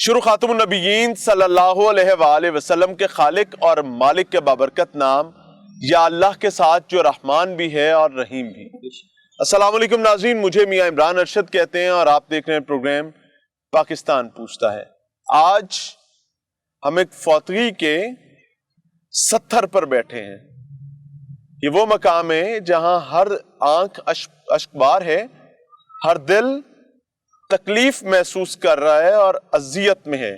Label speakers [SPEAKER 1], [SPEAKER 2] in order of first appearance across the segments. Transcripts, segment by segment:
[SPEAKER 1] شروع خاتم النبیین صلی اللہ علیہ وآلہ وسلم کے خالق اور مالک کے بابرکت نام یا اللہ کے ساتھ جو رحمان بھی ہے اور رحیم بھی۔ السلام علیکم ناظرین، مجھے میاں عمران ارشد کہتے ہیں اور آپ دیکھ رہے ہیں پروگرام پاکستان پوچھتا ہے۔ آج ہم ایک فوتگی کے 70 پر بیٹھے ہیں۔ یہ وہ مقام ہے جہاں ہر آنکھ اشکبار ہے، ہر دل تکلیف محسوس کر رہا ہے اور اذیت میں ہے۔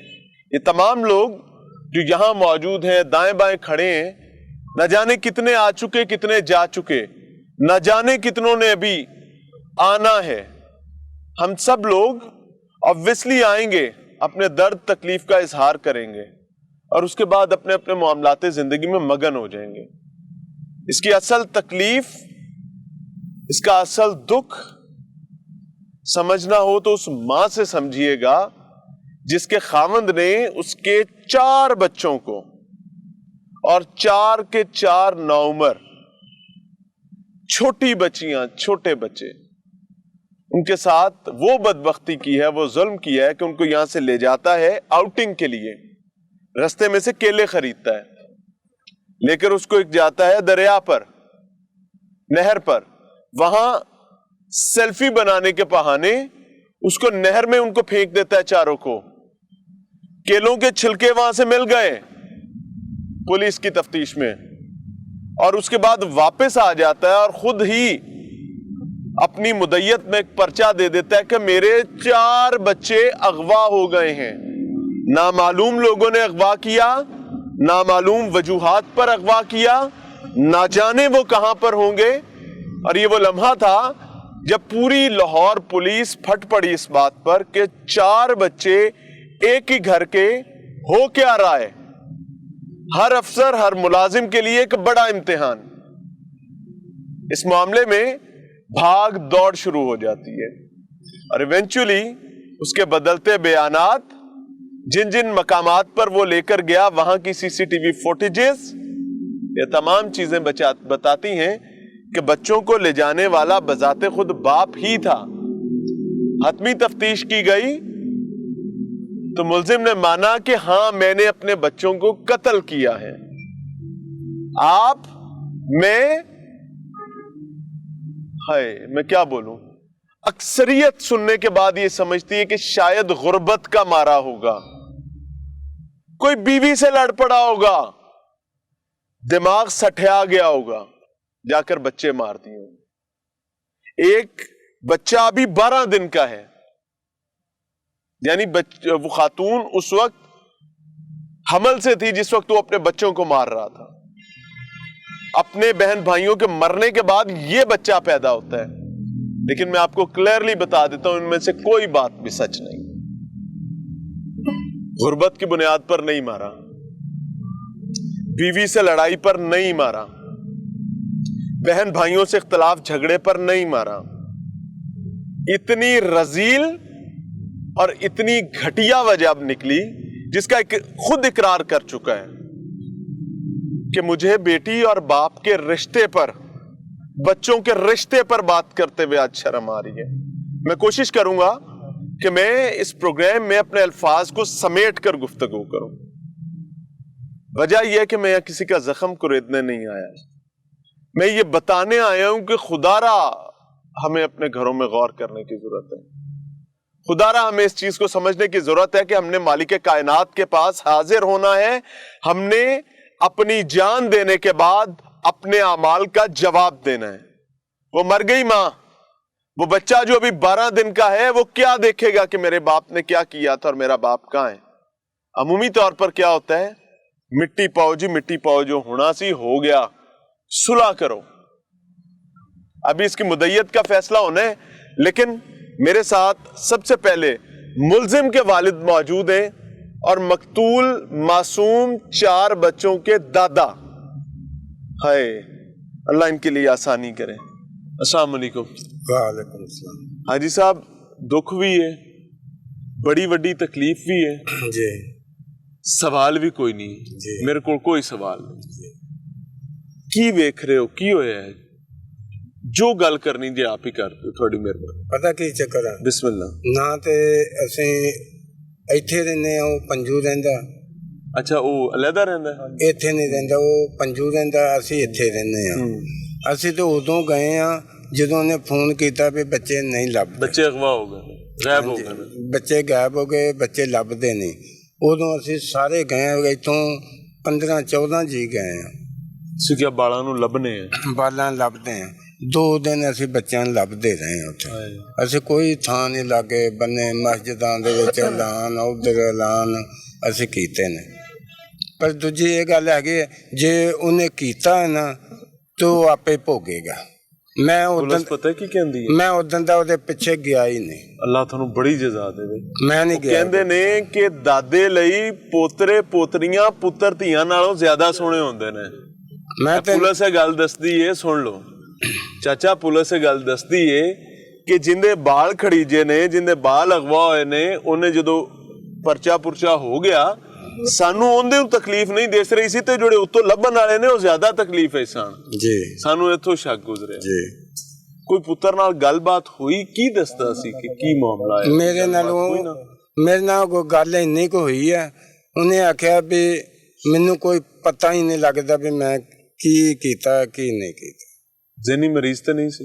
[SPEAKER 1] یہ تمام لوگ جو یہاں موجود ہیں، دائیں بائیں کھڑے ہیں، نہ جانے کتنے آ چکے کتنے جا چکے، نہ جانے کتنوں نے ابھی آنا ہے۔ ہم سب لوگ obviously آئیں گے، اپنے درد تکلیف کا اظہار کریں گے اور اس کے بعد اپنے اپنے معاملات زندگی میں مگن ہو جائیں گے۔ اس کی اصل تکلیف، اس کا اصل دکھ سمجھنا ہو تو اس ماں سے سمجھیے گا جس کے خاوند نے اس کے 4 بچوں کو اور 4 کے 4 نوعمر چھوٹی بچیاں، چھوٹے بچے، ان کے ساتھ وہ بدبختی کی ہے، وہ ظلم کیا ہے کہ ان کو یہاں سے لے جاتا ہے آؤٹنگ کے لیے، رستے میں سے کیلے خریدتا ہے، لے کر اس کو ایک جاتا ہے دریا پر، نہر پر، وہاں سیلفی بنانے کے بہانے اس کو نہر میں ان کو پھینک دیتا ہے 4 کو۔ کیلوں کے چھلکے وہاں سے مل گئے پولیس کی تفتیش میں، اور اس کے بعد واپس آ جاتا ہے اور خود ہی اپنی مدعیت میں ایک پرچہ دے دیتا ہے کہ میرے 4 بچے اغوا ہو گئے ہیں، نامعلوم لوگوں نے اغوا کیا، نامعلوم وجوہات پر اغوا کیا، نہ جانے وہ کہاں پر ہوں گے۔ اور یہ وہ لمحہ تھا جب پوری لاہور پولیس پھٹ پڑی اس بات پر کہ 4 بچے ایک ہی گھر کے، ہو کیا رہا ہے۔ ہر افسر، ہر ملازم کے لیے ایک بڑا امتحان۔ اس معاملے میں بھاگ دوڑ شروع ہو جاتی ہے اور ایونچولی اس کے بدلتے بیانات، جن جن مقامات پر وہ لے کر گیا، وہاں کی CCTV فوٹیجز، یہ تمام چیزیں بتاتی ہیں کہ بچوں کو لے جانے والا بذات خود باپ ہی تھا۔ حتمی تفتیش کی گئی تو ملزم نے مانا کہ ہاں میں نے اپنے بچوں کو قتل کیا ہے۔ میں کیا بولوں، اکثریت سننے کے بعد یہ سمجھتی ہے کہ شاید غربت کا مارا ہوگا، کوئی بیوی سے لڑ پڑا ہوگا، دماغ سٹھیا گیا ہوگا، جا کر بچے مار دیے ہوں۔ ایک بچہ ابھی 12 دن کا ہے، یعنی وہ خاتون اس وقت حمل سے تھی جس وقت وہ اپنے بچوں کو مار رہا تھا۔ اپنے بہن بھائیوں کے مرنے کے بعد یہ بچہ پیدا ہوتا ہے، لیکن میں آپ کو کلیئرلی بتا دیتا ہوں ان میں سے کوئی بات بھی سچ نہیں۔ غربت کی بنیاد پر نہیں مارا، بیوی سے لڑائی پر نہیں مارا، بہن بھائیوں سے اختلاف جھگڑے پر نہیں مارا۔ اتنی رذیل اور اتنی گھٹیا وجہ اب نکلی جس کا خود اقرار کر چکا ہے کہ مجھے بیٹی اور باپ کے رشتے پر، بچوں کے رشتے پر بات کرتے ہوئے آج شرم آ رہی ہے۔ میں کوشش کروں گا کہ میں اس پروگرام میں اپنے الفاظ کو سمیٹ کر گفتگو کروں۔ وجہ یہ ہے کہ میں کسی کا زخم کریدنے نہیں آیا، میں یہ بتانے آیا ہوں کہ خدا را ہمیں اپنے گھروں میں غور کرنے کی ضرورت ہے۔ خدا را ہمیں اس چیز کو سمجھنے کی ضرورت ہے کہ ہم نے مالک کائنات کے پاس حاضر ہونا ہے، ہم نے اپنی جان دینے کے بعد اپنے اعمال کا جواب دینا ہے۔ وہ مر گئی ماں، وہ بچہ جو ابھی 12 دن کا ہے، وہ کیا دیکھے گا کہ میرے باپ نے کیا کیا تھا اور میرا باپ کہاں ہے۔ عمومی طور پر کیا ہوتا ہے، مٹی پاؤ جی مٹی پاؤ، جو ہونا سی ہو گیا، صلح کرو۔ ابھی اس کی مدعیت کا فیصلہ ہونا ہے، لیکن میرے ساتھ سب سے پہلے ملزم کے والد موجود ہیں اور مقتول معصوم 4 بچوں کے دادا۔ ہائے اللہ ان کے لیے آسانی کرے۔ السلام علیکم۔
[SPEAKER 2] وعلیکم السلام۔
[SPEAKER 1] حاجی صاحب، دکھ بھی ہے، بڑی وڈی تکلیف بھی ہے
[SPEAKER 2] جی،
[SPEAKER 1] سوال بھی کوئی نہیں
[SPEAKER 2] جی،
[SPEAKER 1] میرے کو کوئی سوال نہیں۔
[SPEAKER 2] جی۔
[SPEAKER 1] کی ویکھ رہے ہو، کی ہویا ہے؟ جو گل کرنی جی آپ ہی کر دو، تھوڑی مہربانی۔
[SPEAKER 2] پتہ کی چکر ہے،
[SPEAKER 1] بسم اللہ۔
[SPEAKER 2] نہ تے اسی ਇੱਥੇ ਰਹਿੰਦੇ ਆ, ਉਹ ਪੰਜੂ ਰਹਿੰਦਾ।
[SPEAKER 1] ਅੱਛਾ, ਉਹ ਅਲੱਗਾ ਰਹਿੰਦਾ?
[SPEAKER 2] ਇੱਥੇ ਨਹੀਂ ਰਹਿੰਦਾ, ਉਹ ਪੰਜੂ ਰਹਿੰਦਾ, ਅਸੀਂ ਇੱਥੇ ਰਹਿੰਦੇ ਆ। ਅਸੀਂ ਤਾਂ ਉਦੋਂ ਗਏ ਆ ਜਦੋਂ ਉਹਨੇ ਫੋਨ ਕੀਤਾ ਵੀ ਬੱਚੇ ਨਹੀਂ ਲੱਭਦੇ,
[SPEAKER 1] ਬੱਚੇ ਅਗਵਾ ਹੋ ਗਏ, ਗਾਇਬ ਹੋ ਗਏ,
[SPEAKER 2] ਬੱਚੇ ਗਾਇਬ ਹੋ ਗਏ, ਬੱਚੇ ਲੱਭਦੇ ਨਹੀਂ। ਉਦੋਂ ਅਸੀਂ ਸਾਰੇ ਗਏ, ਇੱਥੋਂ 15-14 ਜੀ ਗਏ ਆ।
[SPEAKER 1] ਤੁਸੀਂ ਕਿਹਾ ਬਾਲਾਂ ਨੂੰ ਲੱਭਣੇ ਆ? ਬਾਲਾਂ
[SPEAKER 2] ਲੱਭਦੇ ਆ। 2 ਦਿਨ ਅਸੀਂ ਬੱਚਿਆਂ ਨੂੰ ਲੱਭਦੇ ਰਹੇ ਉੱਥੇ। ਅਸੀਂ ਕੋਈ ਥਾਂ ਨਹੀਂ ਲਾਗੇ ਬੰਨੇ, ਮਸਜਿਦਾਂ ਦੇ ਵਿੱਚ ਐਲਾਨ, ਉੱਧਰ ਐਲਾਨ ਅਸੀਂ ਕੀਤੇ ਨੇ। ਪਰ ਦੂਜੀ ਇਹ ਗੱਲ ਹੈਗੀ, ਜੇ ਉਹਨੇ ਕੀਤਾ ਹੈ ਨਾ ਤਾਂ ਉਹ ਆਪੇ ਭੋਗੇਗਾ। ਮੈਂ ਉਦੋਂ
[SPEAKER 1] ਪਤਾ ਕੀ ਕਹਿੰਦੀ ਹੈ,
[SPEAKER 2] ਮੈਂ ਉਦੋਂ ਦਾ ਉਹਦੇ ਪਿੱਛੇ ਗਿਆ ਹੀ ਨਹੀਂ।
[SPEAKER 1] ਅੱਲਾਹ ਤੁਹਾਨੂੰ ਬੜੀ ਜਜ਼ਾ ਦੇਵੇ।
[SPEAKER 2] ਮੈਂ ਨਹੀਂ ਗਿਆ।
[SPEAKER 1] ਕਹਿੰਦੇ ਨੇ ਕਿ ਦਾਦੇ ਲਈ ਪੋਤਰੇ ਪੋਤਰੀਆਂ ਪੁੱਤਰ ਧੀਆਂ ਨਾਲੋਂ ਜ਼ਿਆਦਾ ਸੋਹਣੇ ਹੁੰਦੇ ਨੇ। ਮੈਂ ਪੁਲਿਸ ਇਹ ਗੱਲ ਦੱਸਦੀ ਏ, ਸੁਣ ਲਓ ਚਾਚਾ, ਪੁਲਿਸ ਇਹ ਗੱਲ ਦੱਸਦੀ ਏ ਕਿ ਜਿੰਦੇ ਬਾਲ ਖੜੀਜੇ ਨੇ, ਜਿੰਦੇ ਬਾਲ ਅਗਵਾ ਹੋਏ ਨੇ, ਉਹਨੇ ਜਦੋਂ ਪਰਚਾ ਪੁਰਚਾ ਹੋ ਗਿਆ, ਸਾਨੂੰ ਉਹਦੇ ਨੂੰ ਤਕਲੀਫ ਨਹੀਂ ਦਿਸ ਰਹੀ ਸੀ, ਤੇ ਜਿਹੜੇ ਉੱਤੋਂ ਲੱਭਣ ਵਾਲੇ ਨੇ ਉਹ ਜ਼ਿਆਦਾ ਤਕਲੀਫ ਹੈ ਸਨ ਜੀ। ਸਾਨੂੰ ਇੱਥੋਂ ਸ਼ੱਕ ਗੁਜ਼ਰਿਆ ਜੀ। ਕੋਈ ਪੁੱਤਰ ਨਾਲ ਗੱਲਬਾਤ ਹੋਈ? ਕੀ ਦੱਸਦਾ ਸੀ ਕਿ ਕੀ ਮਾਮਲਾ ਹੈ? ਮੇਰੇ ਨਾਲ
[SPEAKER 2] ਕੋਈ ਗੱਲ ਇੰਨੀ ਕੁ ਹੋਈ ਹੈ, ਉਹਨੇ ਆਖਿਆ ਵੀ ਮੈਨੂੰ ਕੋਈ ਪਤਾ ਹੀ ਨਹੀਂ ਲੱਗਦਾ ਵੀ ਮੈਂ ਕੀ ਕੀਤਾ ਕੀ ਨਹੀਂ ਕੀਤਾ।
[SPEAKER 1] ਜ਼ਹਿਨੀ ਮਰੀਜ਼ ਤਾਂ ਨਹੀਂ ਸੀ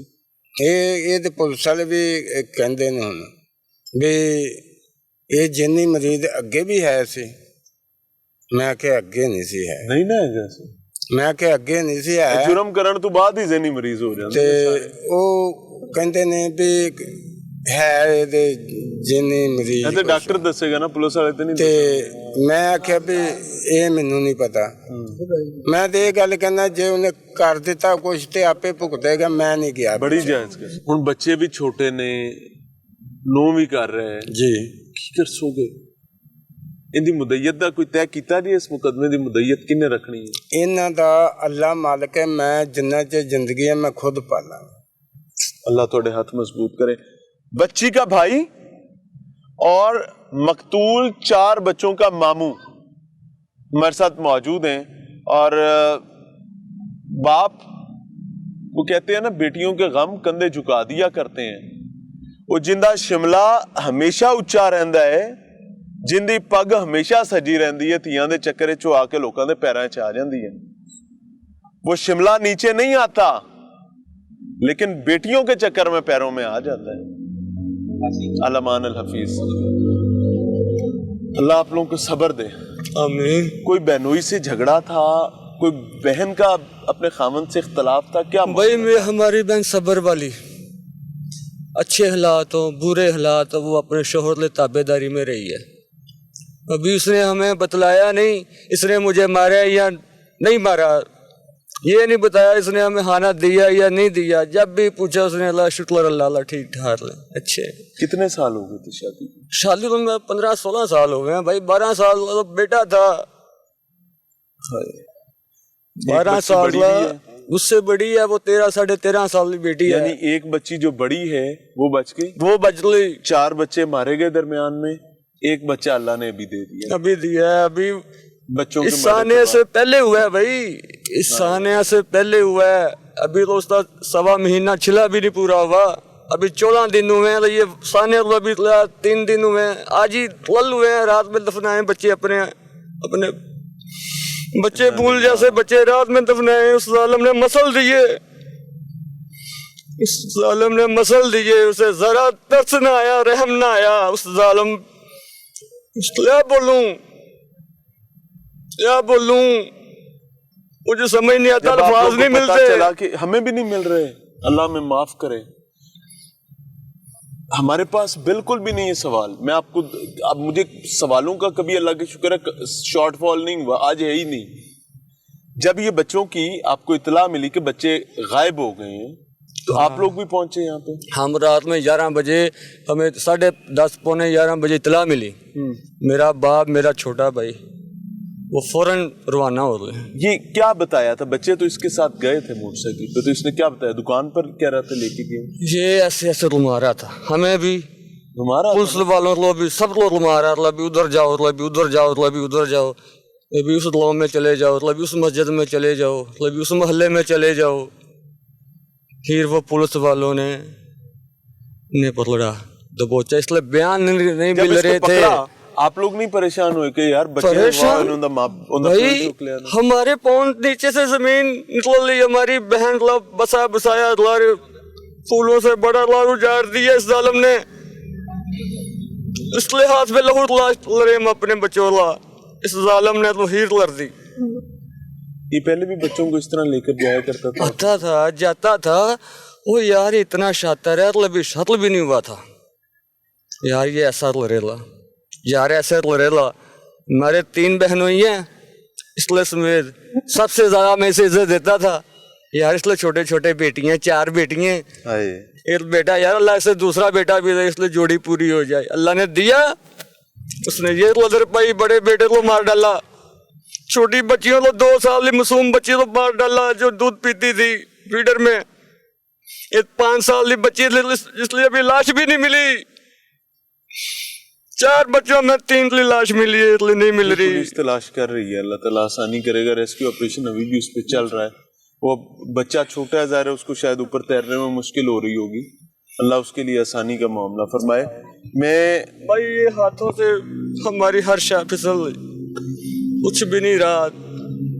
[SPEAKER 2] ਇਹ ਤੇ ਪੁਲਿਸ ਵਾਲੇ ਵੀ ਕਹਿੰਦੇ ਨੇ ਹੁਣ ਵੀ ਇਹ ਜ਼ਹਿਨੀ ਮਰੀਜ਼ ਅੱਗੇ ਵੀ ਹੈ ਸੀ। ਮੈਂ ਕਿਹਾ ਅੱਗੇ ਨਹੀਂ ਸੀ ਹੈ।
[SPEAKER 1] ਨਹੀਂ ਨਾ ਹੈਗਾ ਸੀ। ਮੈਂ ਕਿਹਾ ਅੱਗੇ ਨਹੀਂ ਸੀ ਹੈ। ਜੁਰਮ ਕਰਨ ਤੋਂ ਬਾਅਦ ਹੀ ਜ਼ਹਿਨੀ ਮਰੀਜ਼ ਹੋ ਜਾਂਦੇ
[SPEAKER 2] ਤੇ ਉਹ ਕਹਿੰਦੇ ਨੇ ਵੀ ਹੈ ਇਹਦੇ ਜਿਹਨੇ ਮਰੀਜ਼।
[SPEAKER 1] ਇਹ ਤੇ ਡਾਕਟਰ ਦੱਸੇਗਾ ਨਾ, ਪੁਲਿਸ ਵਾਲੇ ਤੇ ਨਹੀਂ।
[SPEAKER 2] ਤੇ ਮੈਂ ਆਖਿਆ ਵੀ ਇਹ ਮੈਨੂੰ ਨਹੀਂ ਪਤਾ। ਮੈਂ ਤੇ ਇਹ ਗੱਲ ਕਹਿੰਦਾ ਜੇ ਉਹਨੇ ਕਰ ਦਿੱਤਾ ਕੁਛ ਤੇ ਆਪੇ ਭੁਗਤੇਗਾ, ਮੈਂ ਨਹੀਂ ਗਿਆ।
[SPEAKER 1] ਬੜੀ ਜਾਇਜ਼ ਗੱਲ। ਹੁਣ ਬੱਚੇ ਵੀ ਛੋਟੇ ਨੇ, ਨੋ ਵੀ ਕਰ ਰਹੇ
[SPEAKER 2] ਜੀ,
[SPEAKER 1] ਕੀ ਕਰ ਸੋਗੇ? ਇਹਦੀ ਮੁਦਈਅਤ ਦਾ ਕੋਈ ਤੈਅ ਕੀਤਾ ਜੀ? ਇਸ ਮੁਕਦਮੇ ਦੀ ਮੁਦਈਅਤ ਕਿਹਨੇ ਰੱਖਣੀ ਹੈ?
[SPEAKER 2] ਇਹਨਾਂ ਦਾ ਅੱਲਾ ਮਾਲਕ ਹੈ। ਮੈਂ ਜਿੰਨਾ ਚਿਰ ਜ਼ਿੰਦਗੀ ਹੈ ਮੈਂ ਖੁਦ ਪਾਲਾਂਗਾ।
[SPEAKER 1] अल्लाह थोड़े हाथ मजबूत करे। बच्ची का भाई और मकतूल 4 बच्चों का मामू हमारे साथ मौजूद हैं, और बाप वो कहते हैं ना, बेटियों के गम कंधे झुका दिया करते हैं। वो जिंदा शिमला हमेशा उच्चा रहता है, जिंदी पग हमेशा सजी रहती है, ਧੀਆਂ ਦੇ ਚੱਕਰ ਚ ਆ ਕੇ ਲੋਕਾਂ ਦੇ ਪੈਰਾਂ ਚ ਆ ਜਾਂਦੀ है। वो शिमला नीचे नहीं आता, लेकिन बेटियों के चक्कर में पैरों में आ जाता है। अलमान अल हफीज, अल्लाह आप लोगों को सब्र दे। आमीन। कोई बहनोई से झगड़ा था, कोई बहन का अपने खामन से इख्तलाफ था क्या?
[SPEAKER 3] भाई हमारी बहन सब्र वाली, अच्छे हालात हो बुरे हालात हो, वो अपने शोहर ले ताबेदारी में रही है। अभी उसने हमें बतलाया नहीं इसने मुझे मारा या नहीं मारा, ये नहीं बताया इसने हमें खाना दिया या नहीं दिया। जब भी पूछा उसने अल्लाह शुक्र अल्लाह ठीक ठाक ले अच्छे।
[SPEAKER 1] कितने साल हो गए थे शादी?
[SPEAKER 3] शादी तो 15-16 साल हो गए हैं भाई। 12 साल तो बेटा था, 12 साल उससे बड़ी है, वो 13-13.5 साल की बेटी है।
[SPEAKER 1] यानी एक बच्ची जो बड़ी है वो बच गई,
[SPEAKER 3] वो बच गई।
[SPEAKER 1] 4 बच्चे मारे गए दरमियान में, एक बच्चा अल्लाह ने अभी दे दिया।
[SPEAKER 3] अभी दिया है, अभी
[SPEAKER 1] बच्चों
[SPEAKER 3] इस सानिया से पहले हुआ है भाई, इस सानिया से पहले हुआ है। अभी तो उसका 1.25 महीना छिला भी नहीं पूरा हुआ, अभी 14 दिन हुए हैं। ये सानिया तो अभी 3 दिन हुए हैं, आज ही 12 हुए हैं। रात में दफनाए बच्चे, अपने अपने बच्चे भूल जैसे बच्चे रात में दफनाए। उस जालिम ने मसल दिए, उस जालिम ने मसल दिए, उसे जरा तरस ना आया, रहम ना आया। उस जालिम क्या बोलूं, मुझे समझ नहीं आता, अल्फाज नहीं मिलते।
[SPEAKER 1] चला कि हमें भी नहीं मिल रहे, अल्लाह में माफ करे। हमारे पास बिल्कुल भी नहीं है सवाल। मैं आपको, अब मुझे सवालों का कभी अल्लाह के शुक्र है शॉर्टफॉल नहीं हुआ, आज है ही नहीं। जब ये बच्चों की आपको इतला मिली कि बच्चे गायब हो गए हैं, तो आप लोग भी पहुंचे यहाँ पे?
[SPEAKER 3] हम रात में 11 बजे, हमें 10:30 पौने 11 बजे इतला मिली। मेरा बाप, मेरा छोटा भाई, वो फौरन रवाना हो गए।
[SPEAKER 1] ये क्या बताया था? बच्चे तो इसके साथ गए थे मोटरसाइकिल पे, तो इसने क्या बताया? दुकान पर कह रहा था लेके गए।
[SPEAKER 3] ये ऐसे ऐसे रुमा रहा था, हमें भी
[SPEAKER 1] रुमा,
[SPEAKER 3] पुलिस वालों को भी, सब लोग रुमा रहा था। उधर जाओ, उधर जाओ, उधर जाओ, अभी उस गाँव में चले जाओ, उस मस्जिद में चले जाओ, उस मोहल्ले में चले जाओ। फिर वो पुलिस वालों ने पकड़ा, दबोचा, इसलिए बयान नहीं मिल रहे थे।
[SPEAKER 1] आप लोग नहीं परेशान हुए कि यार बच्चे
[SPEAKER 3] परेशान भाई, हमारे पाँव नीचे से जमीन निकल ली, हमारी बहन को बसा बसाया लार फूलों से बड़ा लार उजाड़ दिया इस जालिम ने, इसलिए हाथ में लहू लड़े हम अपने बच्चों ला, इस जालिम ने तो हीर लड़ दी।
[SPEAKER 1] ये पहले भी बच्चों को इस तरह लेकर जाया करता था?
[SPEAKER 3] आता था, जाता था, वो यार इतना शातिर है, मतलब शत्ल भी नहीं हुआ था यार, ये ऐसा लड़ेला यार, ऐसे लड़ेला। हमारे 3 बहन हुई हैं, इसलिए समेत सबसे ज्यादा मैं इसे इज्जत देता था यार, इसलिए छोटे छोटे बेटियां, 4 बेटियां, एक बेटा यार, अल्लाह से दूसरा बेटा भी दे, इसलिए जोड़ी पूरी हो जाए। अल्लाह ने दिया, उसने ये लदर पाई, बड़े बेटे को मार डाला, छोटी बच्चियों को 2 साल की मासूम बच्ची को मार डाला जो दूध पीती थी फीडर में, एक 5 साल की बच्ची इसलिए अभी लाश भी नहीं मिली, 4 बच्चों में 3 की लाश मिली है, इसलिए नहीं मिल रही।
[SPEAKER 1] पुलिस तलाश कर रही है, अल्लाह ताला आसानी करेगा, रेस्क्यू ऑपरेशन अभी भी उस पर चल रहा है। वो बच्चा छोटा है, ज़ाहिर है उसको शायद ऊपर तैरने में मुश्किल हो रही होगी, अल्लाह उसके लिए आसानी का मामला फरमाए। मैं
[SPEAKER 3] भाई ये हाथों से हमारी हर शाह फिसल, कुछ भी नहीं रहा,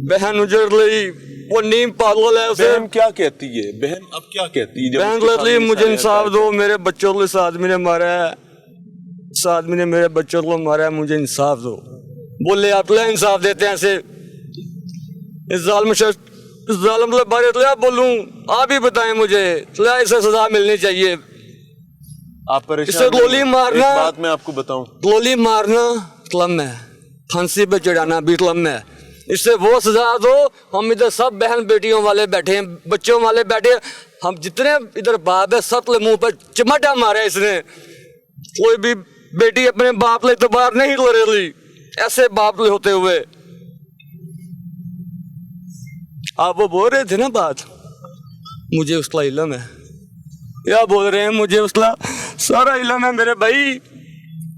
[SPEAKER 3] बहन उजड़ गई, वो नीम पागल है उसे।
[SPEAKER 1] बहन क्या कहती है? बहन अब क्या कहती है?
[SPEAKER 3] बहन लड़ली, मुझे इंसाफ दो, मेरे बच्चों को इस आदमी ने मारा है, इस आदमी ने मेरे बच्चों को मारा है, मुझे इंसाफ दो। बोले आप ले इंसाफ देते हैं ऐसे, इस जालिम के बारे में आप बोलूं, आप ही बताएं मुझे, इसे सजा मिलनी चाहिए।
[SPEAKER 1] आप परेशान,
[SPEAKER 3] इसे गोली मारना,
[SPEAKER 1] एक बात मैं आपको बताऊं,
[SPEAKER 3] गोली मारना कलम है, फांसी पे चढ़ाना भी कलम है, इससे वो सजा दो। हम इधर सब बहन बेटियों वाले बैठे हैं, बच्चों वाले बैठे हैं, हम जितने इधर बाप है सब मुंह पर चिमटा मारा इसने, कोई भी बेटी अपने बाप ले इतबार नहीं करेगी, ऐसे बाप ले होते हुए। आप वो बोल रहे थे ना बात, मुझे उसका इल्म है, क्या बोल रहे हैं, मुझे उसका सारा इल्म है मेरे भाई,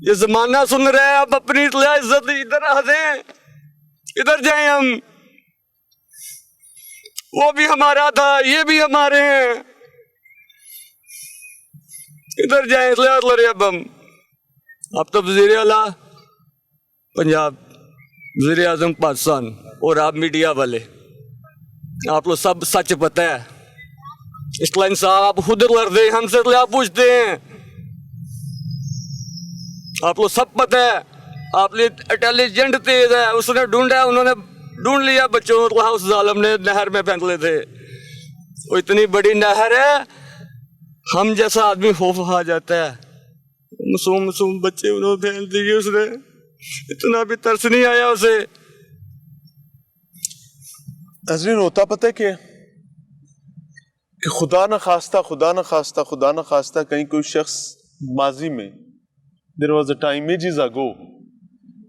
[SPEAKER 3] ये जमाना सुन रहे हैं, आप अपनी इज्जत इधर आ दें, इधर जाए हम, वो भी हमारा था, ये भी हमारे हैं, इधर जाए लड़े अब हम। अब तो वज़ीर आला पंजाब, वज़ीर आज़म पाकिस्तान, और आप मीडिया वाले, आप लोग सब सच पता है, इसलिए इंसाफ आप खुद लड़ दे, हमसे तो आप पूछते हैं, आप लोग सब पता है, आप इंटेलिजेंट तेज है, उसने ढूंढा, उन्होंने ढूंढ लिया बच्चों को, उस जालिम ने नहर में फेंक ले थे, वो इतनी बड़ी नहर है, हम जैसा आदमी खौफ आ जाता है, मासूम बच्चे उन्होंने फेंक दिए, उसने इतना भी तरस नहीं आया उसे।
[SPEAKER 1] नाज़रीन होता पता है क्या कि खुदा न खास्ता कहीं कोई शख्स माजी में, there was a time ages ago,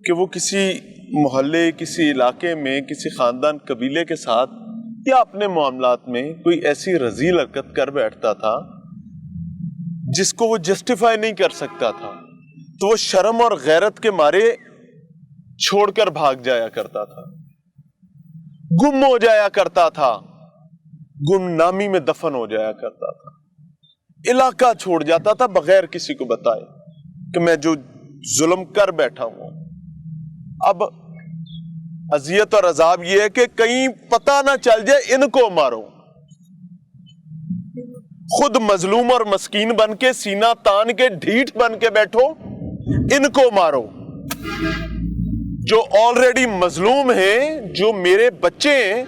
[SPEAKER 1] कि वो किसी मोहल्ले, किसी इलाके में, किसी खानदान कबीले के साथ या अपने मामलात में कोई ऐसी रजील हरकत कर बैठता था जिसको वो जस्टिफाई नहीं कर सकता था, तो वो शर्म और गैरत के मारे छोड़कर भाग जाया करता था, गुम हो जाया करता था, गुमनामी में दफन हो जाया करता था, इलाका छोड़ जाता था बगैर किसी को बताए कि मैं जो जुल्म कर बैठा हूं। अब अजियत और अजाब यह है कि कहीं पता ना चल जाए, इनको मारो, खुद मजलूम और मस्कीन बन के, सीना तान के, ढीठ बन के बैठो, इनको मारो, जो ऑलरेडी मजलूम हैं, जो मेरे बच्चे हैं,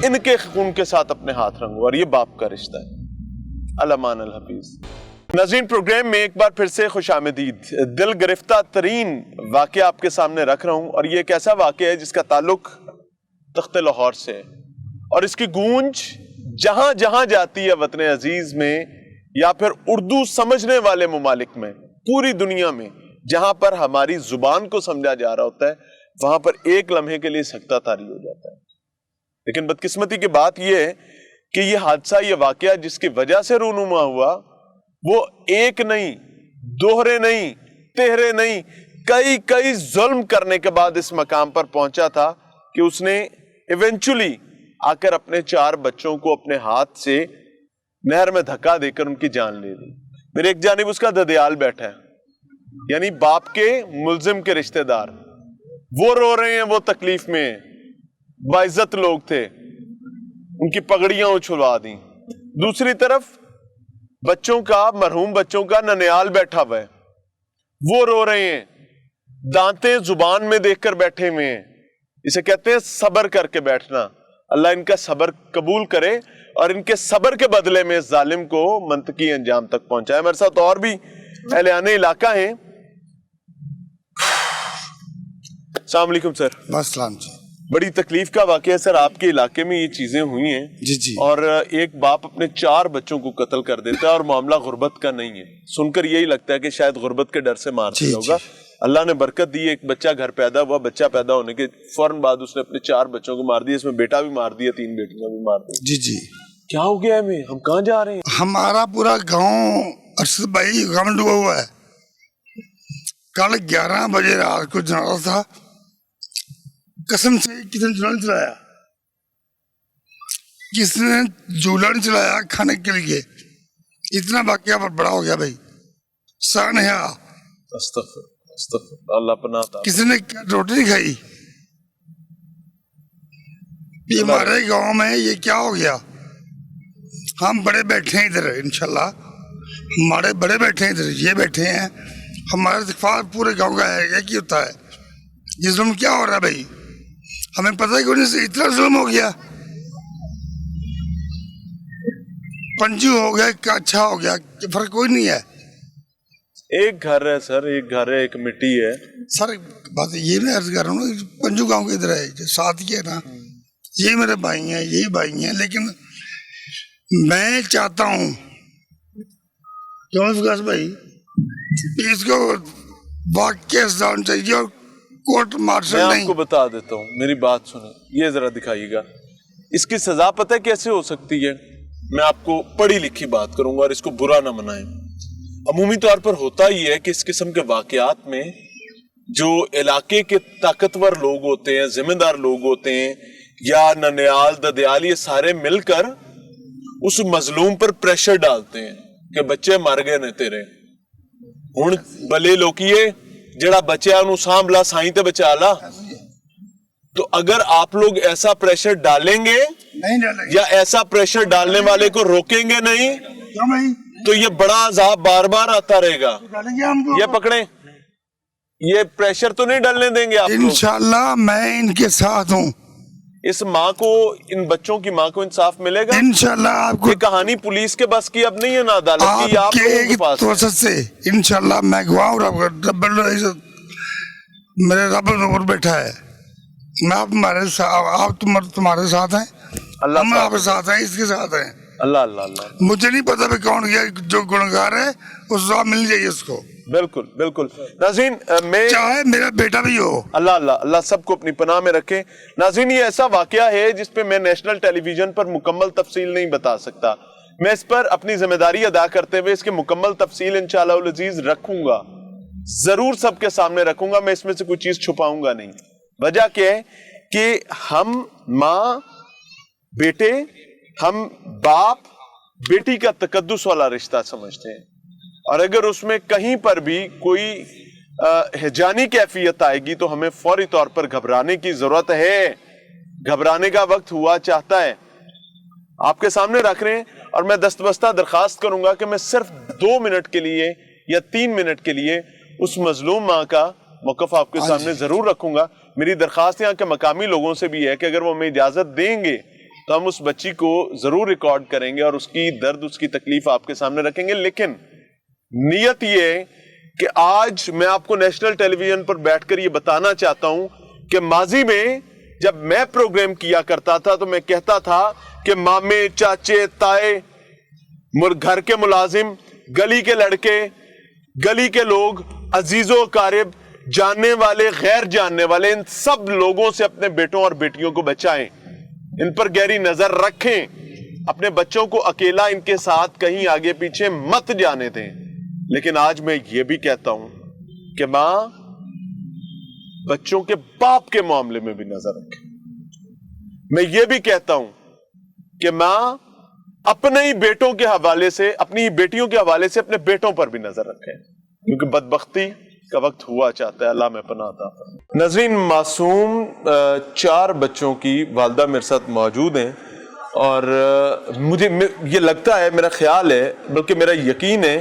[SPEAKER 1] इनके खून के साथ अपने हाथ रंगो, और ये बाप का रिश्ता है। अलमान अल हफीज। नाज़रीन, प्रोग्राम में एक बार फिर से खुश आमदीद। दिल गिरफ्तार तरीन वाक़या आपके सामने रख रहा हूं, और ये एक ऐसा वाक़या है जिसका ताल्लुक तख्त लाहौर से है, और इसकी गूंज जहां जहां जाती है वतन अजीज में, या फिर उर्दू समझने वाले मुमालिक में, पूरी दुनिया में जहां पर हमारी जुबान को समझा जा रहा होता है, वहां पर एक लम्हे के लिए सकता तारी हो जाता है। लेकिन बदकिस्मती की बात यह है कि यह हादसा, यह वाकया जिसकी वजह से रूनुमा हुआ, वो एक नहीं, दोहरे नहीं, तेहरे नहीं, कई कई जुल्म करने के बाद इस मकाम पर पहुंचा था कि उसने इवेंचुअली आकर अपने 4 बच्चों को अपने हाथ से नहर में धक्का देकर उनकी जान ले ली। मेरे एक जानिब उसका ददियाल बैठा है, یعنی باپ کے ملزم کے رشتہ دار وہ رو رہے ہیں، وہ تکلیف میں ہیں، باعزت لوگ تھے، ان کی پگڑیاں اچھلوا دیں. دوسری طرف بچوں کا، مرحوم بچوں کا ننیال بیٹھا ہوا ہے، وہ رو رہے ہیں، دانتیں زبان میں دیکھ کر بیٹھے ہوئے ہیں. اسے کہتے ہیں صبر کر کے بیٹھنا. اللہ ان کا صبر قبول کرے اور ان کے صبر کے بدلے میں اس ظالم کو منطقی انجام تک پہنچائے. میرے ساتھ اور بھی اہلِ علاقہ ہیں. السلام علیکم سر.
[SPEAKER 4] السلام جی.
[SPEAKER 1] بڑی تکلیف کا واقعہ ہے سر، آپ کے علاقے میں یہ چیزیں ہوئی ہیں
[SPEAKER 4] جی
[SPEAKER 1] اور ایک باپ اپنے 4 بچوں کو قتل کر دیتا ہے اور معاملہ غربت کا نہیں ہے. سن کر یہی لگتا ہے کہ شاید غربت کے ڈر سے مار دیا ہوگا. اللہ نے برکت دی، ایک بچہ گھر پیدا ہوا، بچہ پیدا ہونے کے فوراً بعد اس نے اپنے 4 بچوں کو مار دیا. اس میں بیٹا بھی مار دیا، 3 بیٹیاں بھی مار دی.
[SPEAKER 4] جی
[SPEAKER 1] کیا ہو گیا ہمیں؟ ہم کہاں جا رہے ہیں؟
[SPEAKER 4] ہمارا پورا گاؤں ارشد بھائی غم ڈوبا ہوا ہے. کل 11 بجے رات کو جنازہ تھا، قسم سے کسی نے جھولا نہیں چلایا، کسی نے جھولا نہیں چلایا کھانے کے لیے. اتنا واقعہ بڑا ہو گیا بھائی، سانحہ.
[SPEAKER 1] استغفر اللہ پناہ تھا.
[SPEAKER 4] کسی نے روٹی نہیں کھائی. یہ ہمارے گاؤں میں یہ کیا ہو گیا؟ ہم بڑے بیٹھے ہیں ادھر، انشاءاللہ ہمارے بڑے بیٹھے ہیں ادھر، یہ بیٹھے ہیں. ہمارا اتفاق پورے گاؤں کا ہے، ایک ہی ہوتا ہے. یہ ظلم کیا ہو رہا ہے بھائی؟ ہمیں پتہ ہے کہ انہیں سے اتنا ظلم ہو گیا. پنجو ہو گیا، اچھا ہو گیا، فرق کوئی نہیں ہے.
[SPEAKER 1] ایک گھر ہے سر، ایک گھر ہے، ایک مٹی ہے.
[SPEAKER 4] سر بات یہ میں عرض کر رہا ہوں، پنجو گاؤں کے ادھر ہے، جو ساتھ ہی ہے نا، یہ میرے بھائی ہیں، یہی بھائی ہیں. لیکن میں چاہتا ہوں کیوں فکاس بھائی اس کو واقعی سزا ہونی چاہیے اور کورٹ مارشل
[SPEAKER 1] میں
[SPEAKER 4] نہیں.
[SPEAKER 1] آپ کو بتا دیتا ہوں، میری بات سنیں، یہ ذرا دکھائیے گا. اس کی سزا پتہ ہے کیسے ہو سکتی ہے؟ میں آپ کو پڑھی لکھی بات کروں گا اور اس کو برا نہ منائیں. عمومی طور پر ہوتا ہی ہے کہ اس قسم کے واقعات میں جو علاقے کے طاقتور لوگ ہوتے ہیں، ذمہ دار لوگ ہوتے ہیں، یا ننیال ددیال، یہ سارے مل کر اس مظلوم پر پریشر ڈالتے ہیں کہ بچے مر گئے نے تیرے، ہن بلے لوکیے جڑا بچہ انہوں سانبلا سائیں تے بچا لا. تو اگر آپ لوگ ایسا پریشر ڈالیں گے
[SPEAKER 4] نہیں ڈالیں گے.
[SPEAKER 1] یا ایسا پریشر ڈالنے والے کو روکیں گے نہیں
[SPEAKER 4] کیوں بھائی؟
[SPEAKER 1] تو یہ بڑا عذاب بار بار آتا رہے گا.
[SPEAKER 4] ڈالیں گے ہم کو.
[SPEAKER 1] یہ پکڑیں، یہ پریشر تو نہیں ڈالنے دیں گے آپ لوگ.
[SPEAKER 4] انشاءاللہ میں ان کے ساتھ ہوں.
[SPEAKER 1] اس ماں کو، ان بچوں کی ماں کو انصاف ملے گا.
[SPEAKER 4] انشاءاللہ آپ کو
[SPEAKER 1] یہ کہانی پولیس کے بس کی اب نہیں ہے، نہ عدالت کی، یہ
[SPEAKER 4] آپ
[SPEAKER 1] آپ
[SPEAKER 4] کے
[SPEAKER 1] لوگوں کے
[SPEAKER 4] ایک
[SPEAKER 1] پاس ہے.
[SPEAKER 4] توسط سے انشاءاللہ میں گواہ ہوں. رب العزت میرے رب العزت بیٹھا ہے. میں آپ تمہارے ساتھ ہیں،
[SPEAKER 1] اللہ
[SPEAKER 4] ہم آپ کے
[SPEAKER 1] صاحب.
[SPEAKER 4] ساتھ ہیں، اس کے ساتھ ہیں.
[SPEAKER 1] اللہ اللہ اللہ.
[SPEAKER 4] مجھے نہیں پتا بھی کون کیا جو گنہگار ہے اس سزا مل جائے اس کو،
[SPEAKER 1] بالکل بالکل. ناظرین میں
[SPEAKER 4] چاہے میرا بیٹا بھی ہو.
[SPEAKER 1] اللہ اللہ اللہ سب کو اپنی پناہ میں رکھے. ناظرین یہ ایسا واقعہ ہے جس پہ میں نیشنل ٹیلی ویژن پر مکمل تفصیل نہیں بتا سکتا. میں اس پر اپنی ذمہ داری ادا کرتے ہوئے اس کی مکمل تفصیل انشاءاللہ العزیز رکھوں گا، ضرور سب کے سامنے رکھوں گا. میں اس میں سے کوئی چیز چھپاؤں گا نہیں. وجہ کیا ہے کہ ہم ماں بیٹے، ہم باپ بیٹی کا تقدس والا رشتہ سمجھتے ہیں، اور اگر اس میں کہیں پر بھی کوئی ہجانی کیفیت آئے گی تو ہمیں فوری طور پر گھبرانے کی ضرورت ہے. گھبرانے کا وقت ہوا چاہتا ہے. آپ کے سامنے رکھ رہے ہیں اور میں دستبستہ درخواست کروں گا کہ میں صرف 2 منٹ کے لیے یا 3 منٹ کے لیے اس مظلوم ماں کا موقف آپ کے سامنے ضرور رکھوں گا. میری درخواست یہاں کے مقامی لوگوں سے بھی ہے کہ اگر وہ ہمیں اجازت دیں گے تو ہم اس بچی کو ضرور ریکارڈ کریں گے اور اس کی درد، اس کی تکلیف آپ کے سامنے رکھیں گے. لیکن نیت یہ ہے کہ آج میں آپ کو نیشنل ٹیلی ویژن پر بیٹھ کر یہ بتانا چاہتا ہوں کہ ماضی میں جب میں پروگرام کیا کرتا تھا تو میں کہتا تھا کہ مامے، چاچے، تائے، گھر کے ملازم، گلی کے لڑکے، گلی کے لوگ، عزیز و اقارب، جاننے والے، غیر جاننے والے، ان سب لوگوں سے اپنے بیٹوں اور بیٹیوں کو بچائیں، ان پر گہری نظر رکھیں، اپنے بچوں کو اکیلا ان کے ساتھ کہیں آگے پیچھے مت جانے دیں. لیکن آج میں یہ بھی کہتا ہوں کہ ماں بچوں کے باپ کے معاملے میں بھی نظر رکھے. میں یہ بھی کہتا ہوں کہ ماں اپنے ہی بیٹوں کے حوالے سے، اپنی ہی بیٹیوں کے حوالے سے اپنے بیٹوں پر بھی نظر رکھے، کیونکہ بدبختی का वक्त हुआ चाहता है, अल्लाह में पनाह अता फरमाए। नाज़रीन, मासूम 4 बच्चों की वालिदा मेरे साथ मौजूद हैं और मुझे ये लगता है, मेरा ख्याल है, बल्कि मेरा यकीन है